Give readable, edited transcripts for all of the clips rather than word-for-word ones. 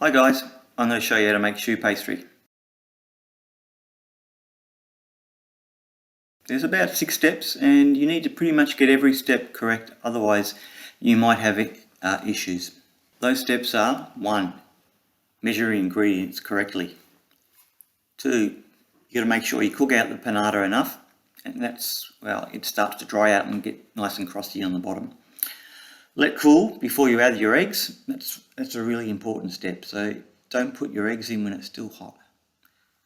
Hi guys, I'm going to show you how to make choux pastry. There's about 6 steps and you need to pretty much get every step correct, otherwise you might have issues. Those steps are: 1. Measure your ingredients correctly. 2. You got to make sure you cook out the panada enough, and it starts to dry out and get nice and crusty on the bottom. Let cool before you add your eggs. That's a really important step, so don't put your eggs in when it's still hot.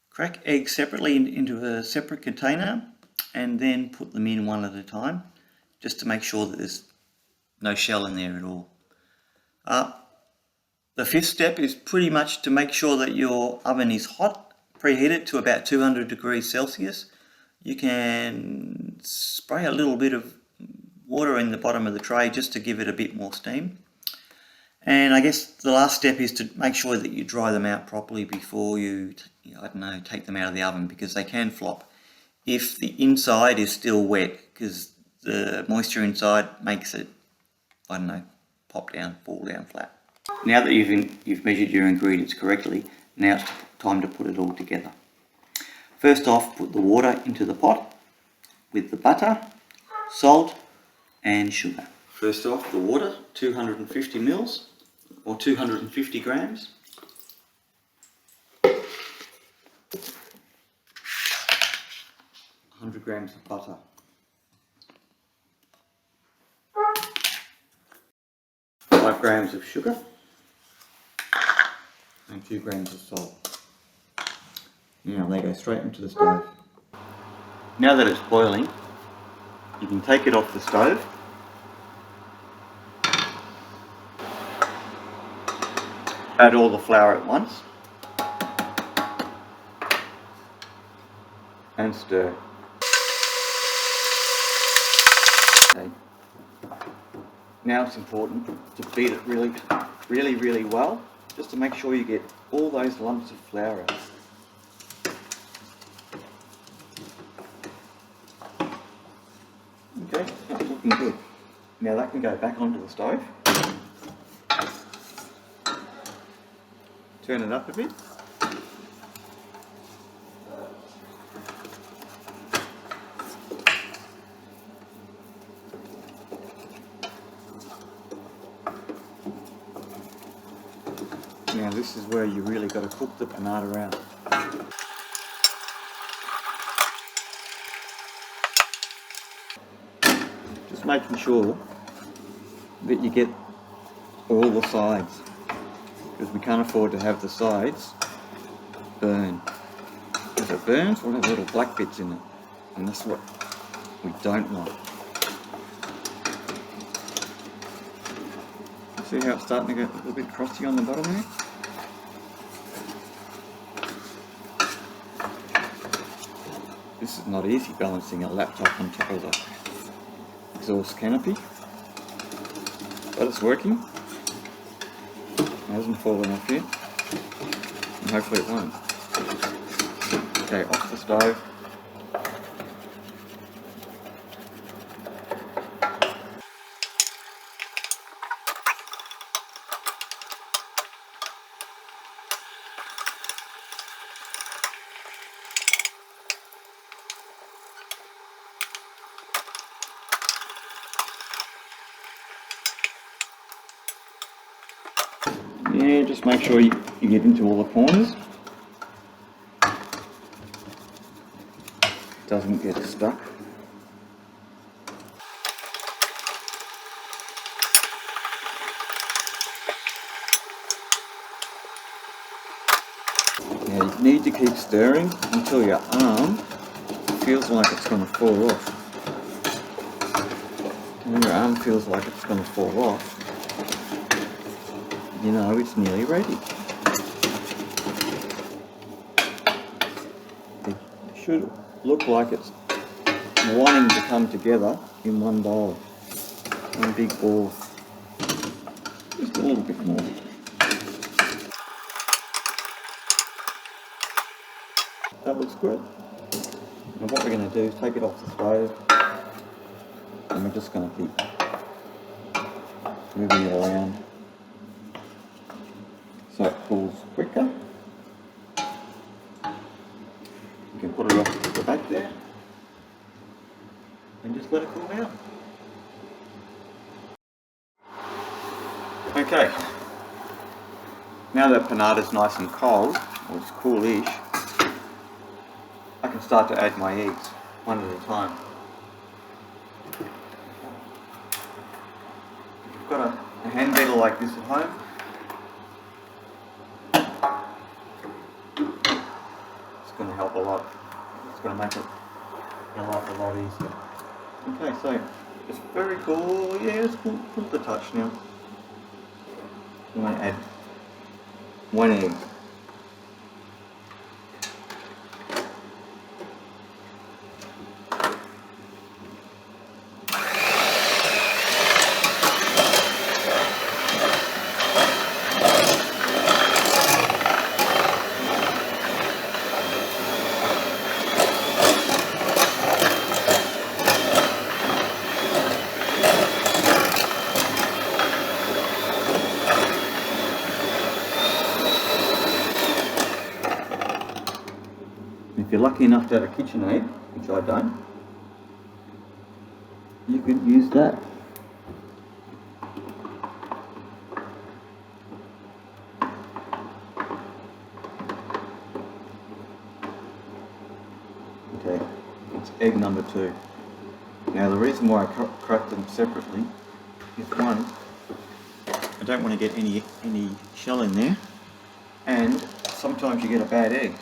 Crack eggs separately into a separate container and then put them in one at a time, just to make sure that there's no shell in there at all. The 5th step is pretty much to make sure that your oven is hot. Preheat it to about 200 degrees Celsius. You can spray a little bit of water in the bottom of the tray just to give it a bit more steam. And I guess the last step is to make sure that you dry them out properly before you, take them out of the oven, because they can flop if the inside is still wet, because the moisture inside makes it, pop down, fall down flat. Now that you've measured your ingredients correctly, now it's time to put it all together. First off, put the water into the pot with the butter, salt and sugar. First off, the water, 250 mils or 250 grams. $100 grams of butter. $5 grams of sugar and 2 grams of salt. Now they go straight into the stove. Now that it's boiling, you can take it off the stove. Add all the flour at once and stir. Okay. Now it's important to beat it really well, just to make sure you get all those lumps of flour out. Okay, that's looking good. Now that can go back onto the stove. Turn it up a bit. Now this is where you really got to cook the panada out. Just making sure that you get all the sides, because we can't afford to have the sides burn. If it burns, we'll have little black bits in it, and that's what we don't want. See how it's starting to get a little bit crusty on the bottom there? This is not easy, balancing a laptop on top of the exhaust canopy, but it's working. It hasn't fallen off yet, and hopefully it won't. Okay, off the stove. Yeah, just make sure you get into all the corners. It doesn't get stuck. Now you need to keep stirring until your arm feels like it's going to fall off. And when your arm feels like it's going to fall off, you know it's nearly ready. It should look like it's wanting to come together in one bowl, one big ball. Just a little bit more. That looks good. And what we're going to do is take it off the stove, and we're just going to keep moving it around. So cools quicker. You can put it off the back there and just let it cool down. Okay, now that panada's nice and cold, or it's coolish, I can start to add my eggs one at a time. If you've got a hand beater like this at home, it's going to help a lot. It's going to make it your life a lot easier. Okay, so it's very cool. Yeah, it's cool to touch now. I'm going to add one egg. If you're lucky enough to have a KitchenAid, which I don't, you could use that. Okay, it's egg number 2. Now the reason why I crack them separately is, one, I don't want to get any shell in there, and sometimes you get a bad egg.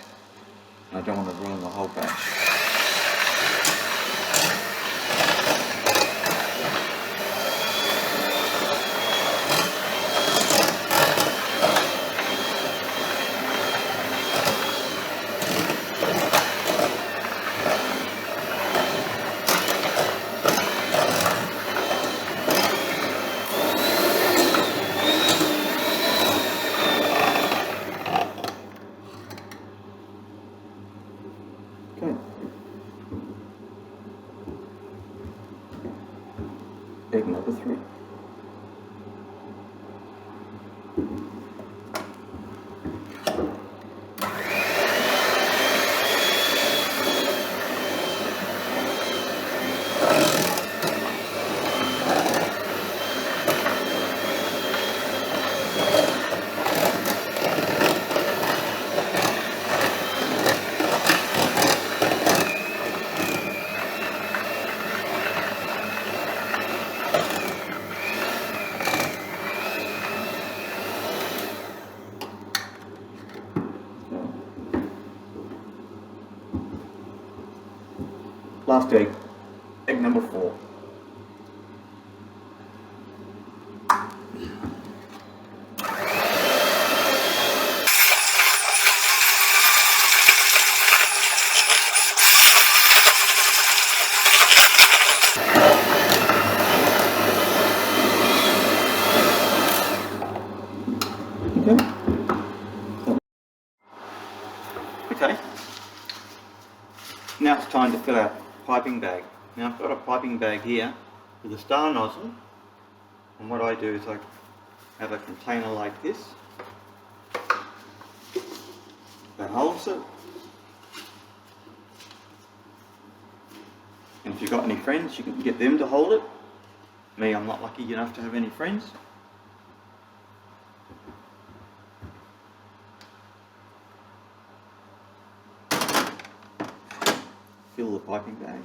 I don't want to ruin the whole batch. Okay. Egg number 3. Last egg, egg number 4. Okay. Now it's time to fill our piping bag. Now I've got a piping bag here with a star nozzle, and what I do is I have a container like this that holds it, and if you've got any friends you can get them to hold it. Me, I'm not lucky enough to have any friends. Fill the piping bag.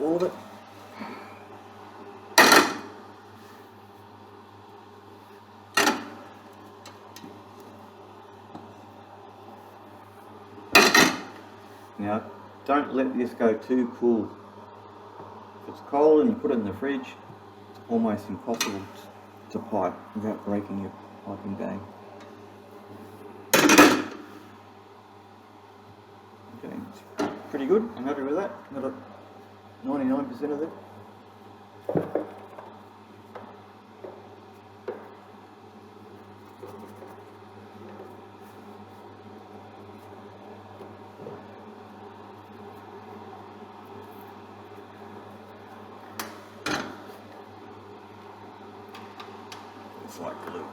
all of it. Now, don't let this go too cool. If it's cold and you put it in the fridge, it's almost impossible to pipe without breaking your piping bag. Okay, it's pretty good. I'm happy with that. Got 99% of it. It's like glue.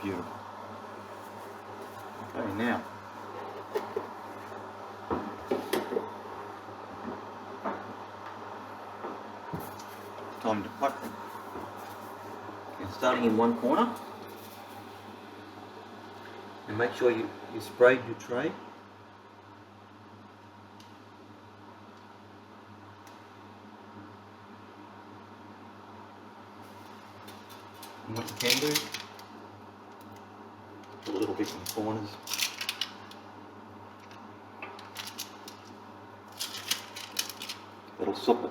Beautiful. Okay, now time to pipe them. Okay, starting in one corner, and make sure you sprayed your tray. And what you can do, put a little bit in the corners. That'll stop it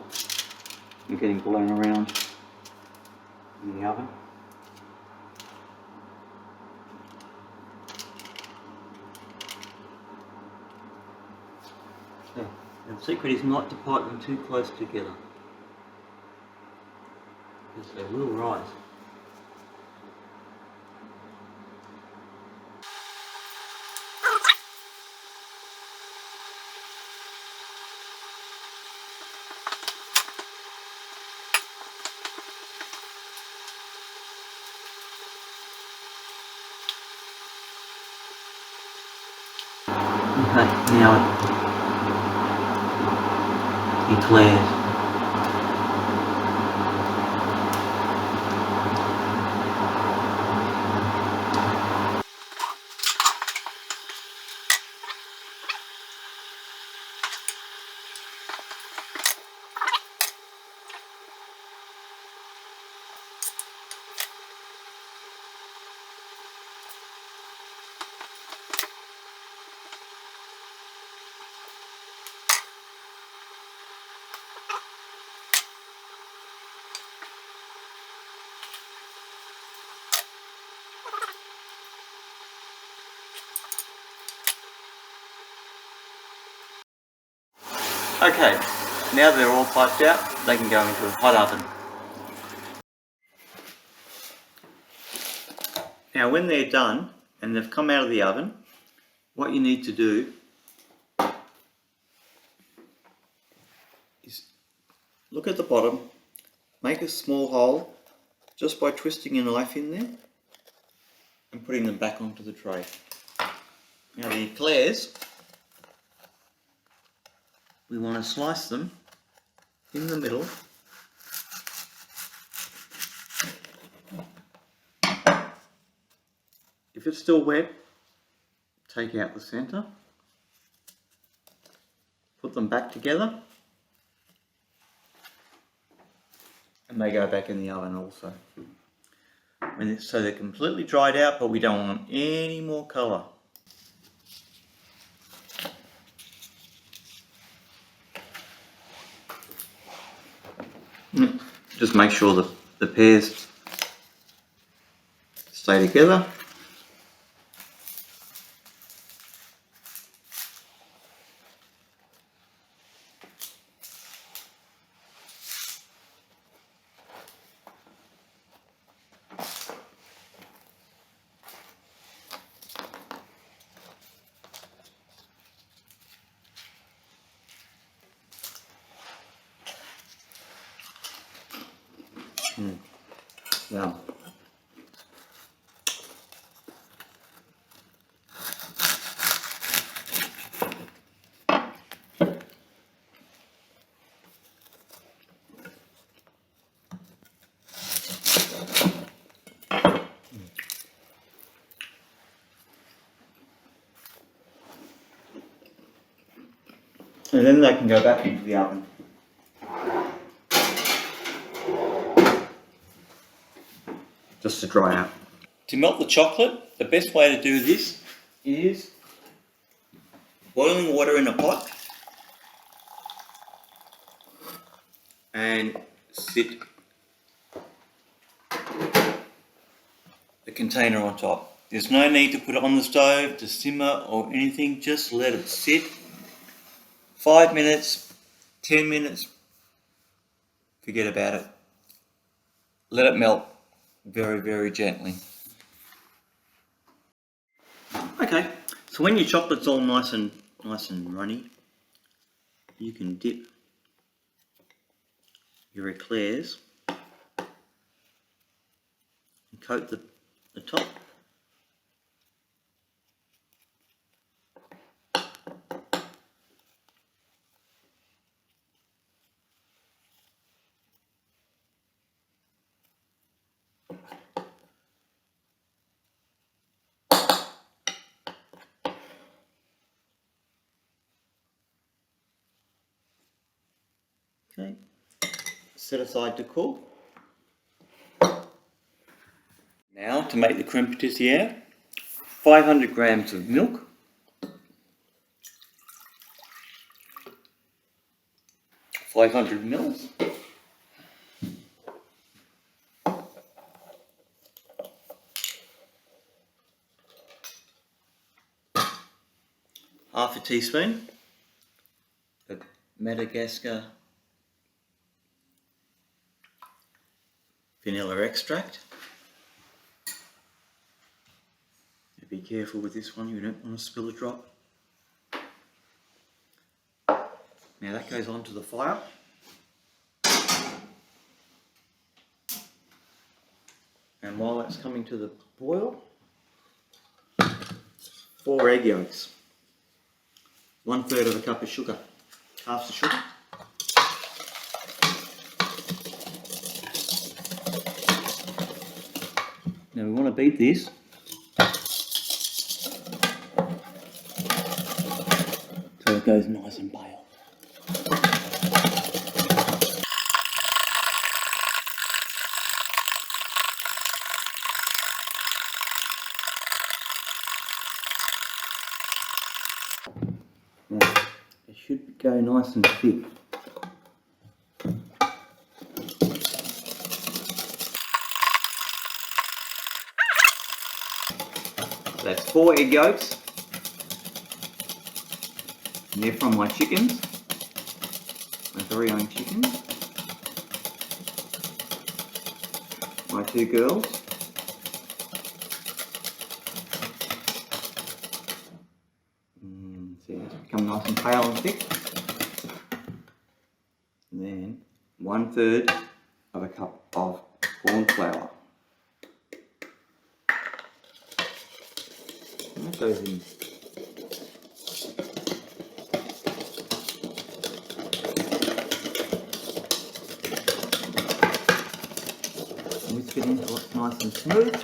from getting blown around in the oven. Okay. And the secret is not to pipe them too close together, because they will rise. Okay, now it eclairs. Okay, now they're all piped out, they can go into a hot oven. Now when they're done and they've come out of the oven, what you need to do is look at the bottom, make a small hole just by twisting your knife in there and putting them back onto the tray. Now the eclairs, we want to slice them in the middle. If it's still wet, take out the centre, put them back together, and they go back in the oven also. So they're completely dried out, but we don't want any more colour. Just make sure that the pears stay together. Yum. And then they can go back into the oven. Just to dry out. To melt the chocolate, the best way to do this is boiling water in a pot and sit the container on top. There's no need to put it on the stove to simmer or anything, just let it sit 5 minutes, 10 minutes, forget about it. Let it melt very, very gently. Okay, so when your chocolate's all nice and runny, you can dip your eclairs and coat the top. Okay, set aside to cool. Now to make the creme patissier, 500 grams of milk, 500 mils, half a teaspoon of Madagascar vanilla extract. Be careful with this one, you don't want to spill a drop. Now that goes onto the fire. And while that's coming to the boil, 4 egg yolks, 1/3 of a cup of sugar, half the sugar. Now we want to beat this so it goes nice and pale. Now it should go nice and thick. That's 4 egg yolks, and they're from my chickens, my very own chickens, my 2 girls, see it's become nice and pale and thick, and then 1/3 of a cup of corn flour. That goes in. Whisk it until it's nice and smooth.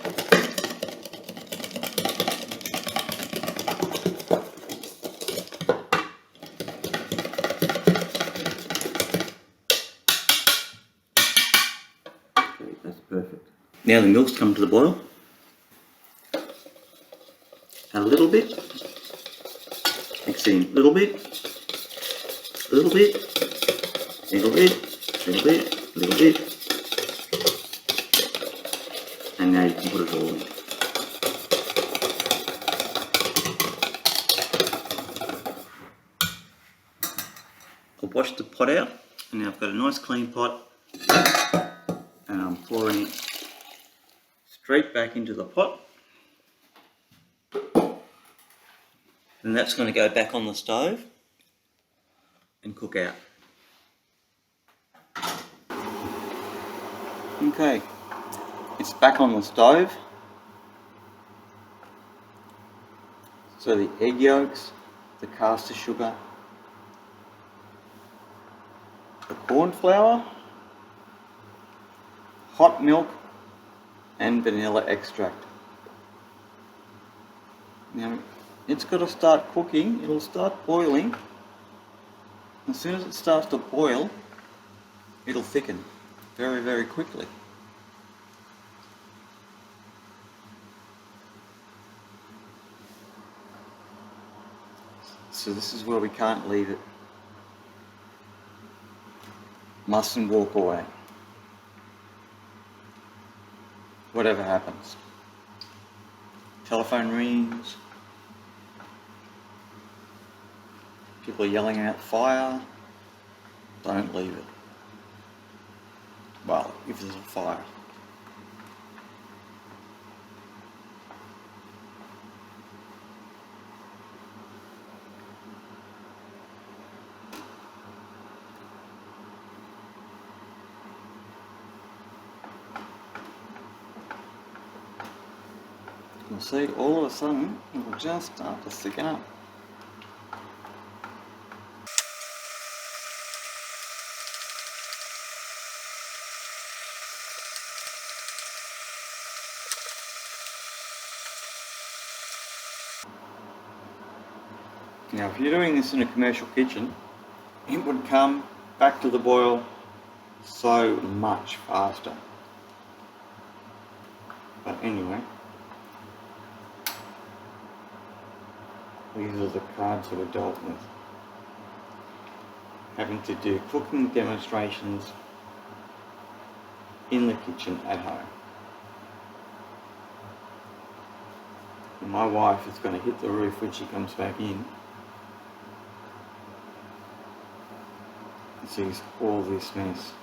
Okay, that's perfect. Now the milk's come to the boil. A little bit, mix in a little bit, little bit, little bit, little bit, little bit, and now you can put it all in. I've washed the pot out, and now I've got a nice clean pot, and I'm pouring it straight back into the pot. And that's going to go back on the stove and cook out. Okay, it's back on the stove. So the egg yolks, the caster sugar, the corn flour, hot milk and vanilla extract. Now it's got to start cooking, it'll start boiling as soon as it starts to boil, it'll thicken very, very quickly. So this is where we can't leave it. Mustn't walk away. Whatever happens. Telephone rings. People are yelling out fire. Don't leave it. Well, if there's a fire. You'll see all of a sudden it will just start to thicken up. Now if you're doing this in a commercial kitchen, it would come back to the boil so much faster. But anyway, these are the cards that we're dealt with. Having to do cooking demonstrations in the kitchen at home. And my wife is going to hit the roof when she comes back in and sees all this mess.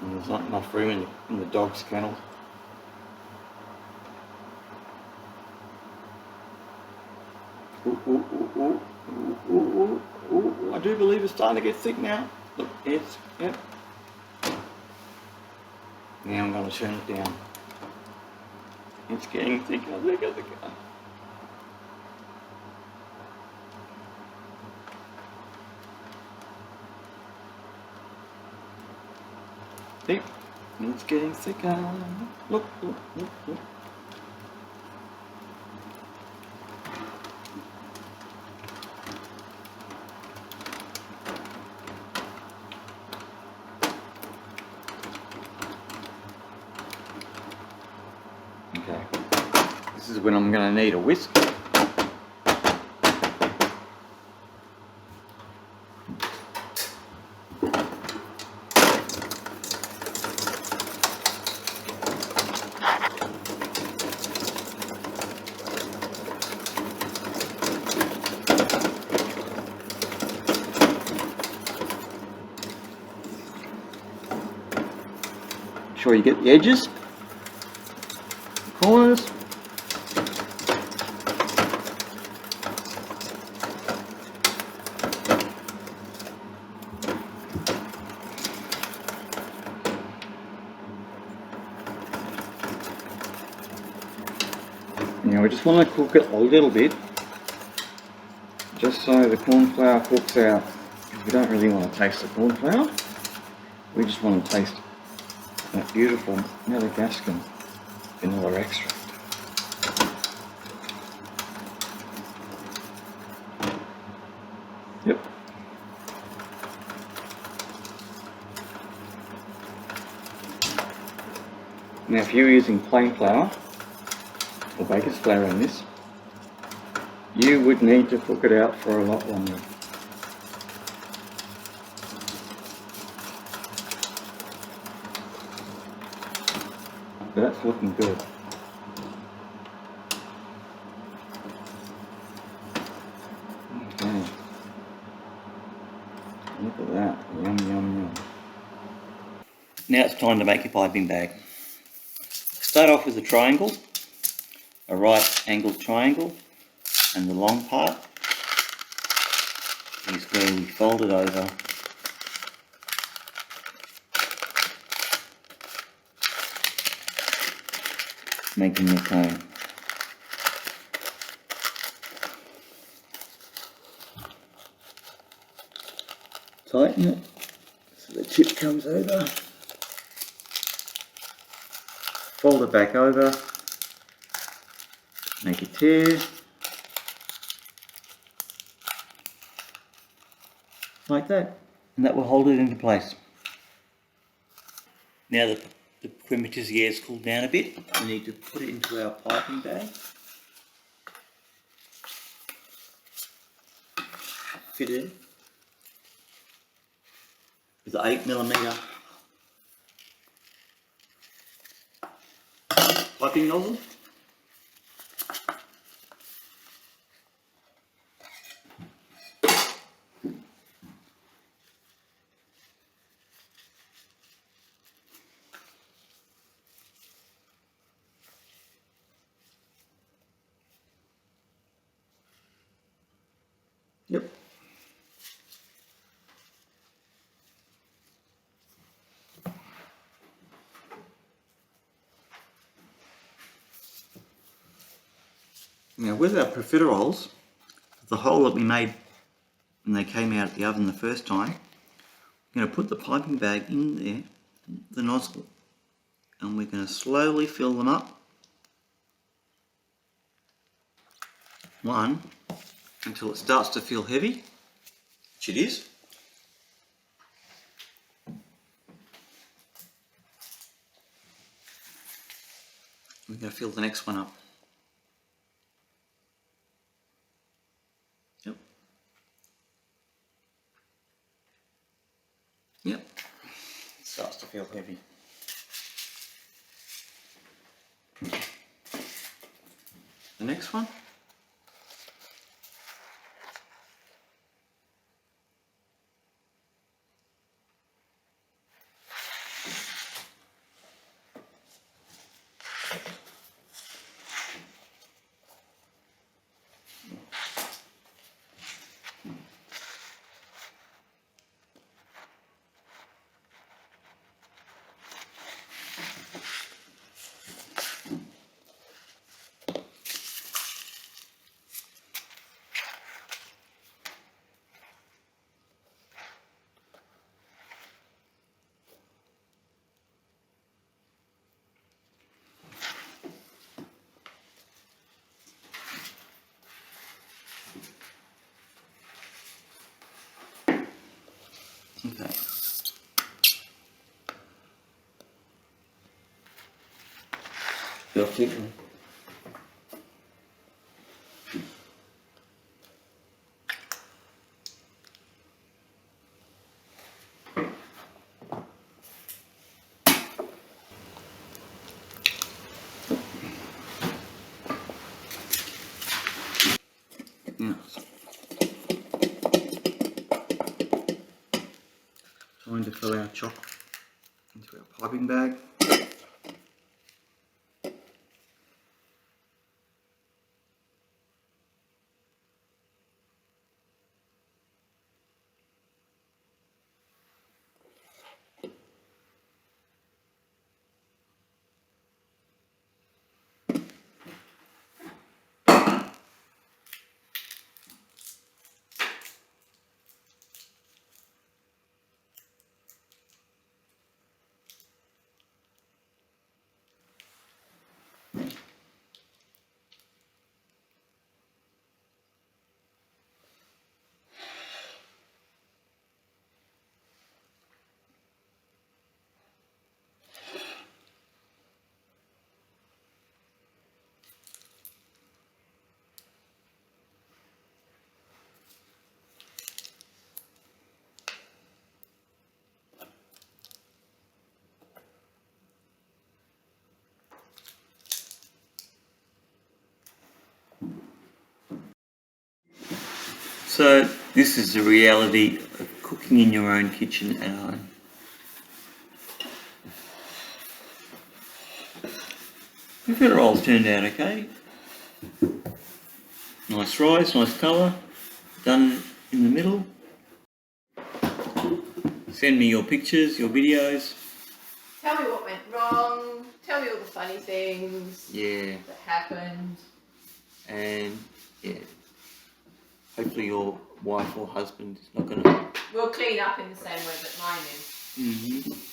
And there's not enough room in the dog's kennel. Ooh, ooh, ooh, ooh, ooh, ooh, ooh, ooh. I do believe it's starting to get thick now. Look, it's, yep. Now I'm going to turn it down. It's getting thicker, thicker, thicker. There. It's getting thicker. Look, look, look, look. Okay. This is when I'm going to need a whisk. Sure you get the edges, corners. Now we just want to cook it a little bit, just so the corn flour cooks out. We don't really want to taste the corn flour. We just want to taste that beautiful Madagascan vanilla extract. Yep. Now if you're using plain flour or baker's flour in this, you would need to cook it out for a lot longer. That's looking good. Okay. Look at that. Yum, yum, yum. Now it's time to make your piping bag. Start off with a triangle, a right angled triangle, and the long part is where we fold it over making the cone. Tighten it so the tip comes over. fold it back over, make a tear, like that, and that will hold it into place. Now the creme patissier has cooled down a bit, we need to put it into our piping bag. Fit it with the 8mm piping nozzle. Yep. Now with our profiteroles, the hole that we made when they came out of the oven the first time, I'm going to put the piping bag in there, the nozzle, and we're going to slowly fill them up. One, until it starts to feel heavy, which it is. We're going to fill the next one up. Yep. Yep. It starts to feel heavy. The next one. Okay. Feel flickering. Now, time to fill our chop into our piping bag. So this is the reality of cooking in your own kitchen at home. The profiteroles turned out okay. Nice rice, nice colour, done in the middle. Send me your pictures, your videos. Tell me what went wrong, tell me all the funny things that happened. And yeah, hopefully your wife or husband is not going to... We'll clean up in the same way that mine is.